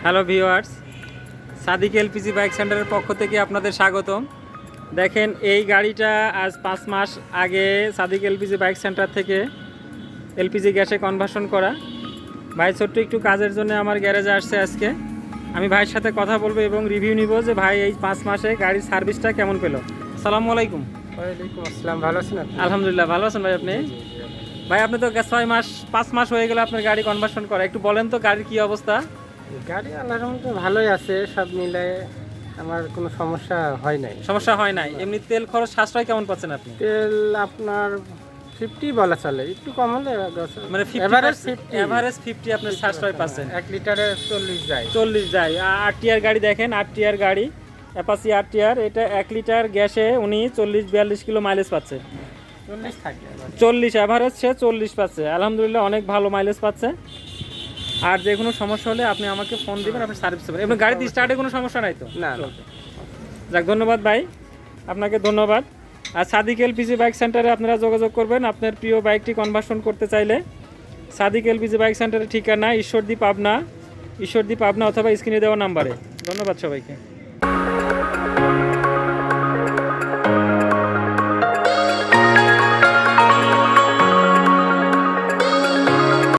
Hello viewers, Sadiq LPG bike সেন্টারের পক্ষ থেকে আপনাদের স্বাগতম। দেখেন, এই গাড়িটা আজ 5 মাস আগে সাদিক এলপিজি বাইক সেন্টার থেকে এলপিজি গ্যাসে কনভার্সন করা। ভাই ছোট্ট একটু কাজের জন্য আমার গ্যারেজে আসছে আজকে। আমি ভাইয়ের সাথে কথা বলবো এবং রিভিউ নিব যে ভাই এই 5 মাসে গাড়ির সার্ভিসটা কেমন পেল। আসসালামু আলাইকুম। ওয়ালাইকুম আসসালাম। ভালো আছেন আপনি? আলহামদুলিল্লাহ, ভালো আছেন ভাই আপনি? ভাই আপনি তো 5 মাস হয়ে গেল আপনার গাড়ি কনভার্সন করা, একটু বলেন তো গাড়ির কি অবস্থা? গাড়ি আল্লাহর রহমতে ভালোই আছে, সব মিলায়ে আমার কোনো সমস্যা হয় নাই। সমস্যা হয় নাই। এমনি তেল খরচ সাশ্রয় কেমন পাচ্ছেন আপনি? তেল আপনার 50 বলা চলে, একটু কম হলে মানে এভারেজ 50 আপনার সাশ্রয় পাচ্ছেন। 1 লিটারে 40 যায়। 40 যায়। আরটিআর গাড়ি দেখেন, আরটিআর গাড়ি, অ্যাপাচি আরটিআর, এটা 1 লিটার গ্যাসে উনি 40-42 কিলো মাইলেজ পাচ্ছে। 40 থাকে 40 এভারেজ, সে 40 পাচ্ছে। আলহামদুলিল্লাহ, অনেক ভালো মাইলেজ পাচ্ছে। আর যে কোনো সমস্যা হলে আপনি আমাকে ফোন দিবেন, আপনি সার্ভিস দেবেন। এবং গাড়িতে স্টার্টে কোনো সমস্যা নাই তো? না। যাক, ধন্যবাদ ভাই, আপনাকে ধন্যবাদ। আর সাদিক এলপিজি বাইক সেন্টারে আপনারা যোগাযোগ করবেন আপনার প্রিয় বাইকটি কনভার্সন করতে চাইলে। সাদিক এলপিজি বাইক সেন্টারের ঠিকানা ঈশ্বরদী পাবনা অথবা স্ক্রিনে দেওয়া নাম্বারে। ধন্যবাদ সবাইকে।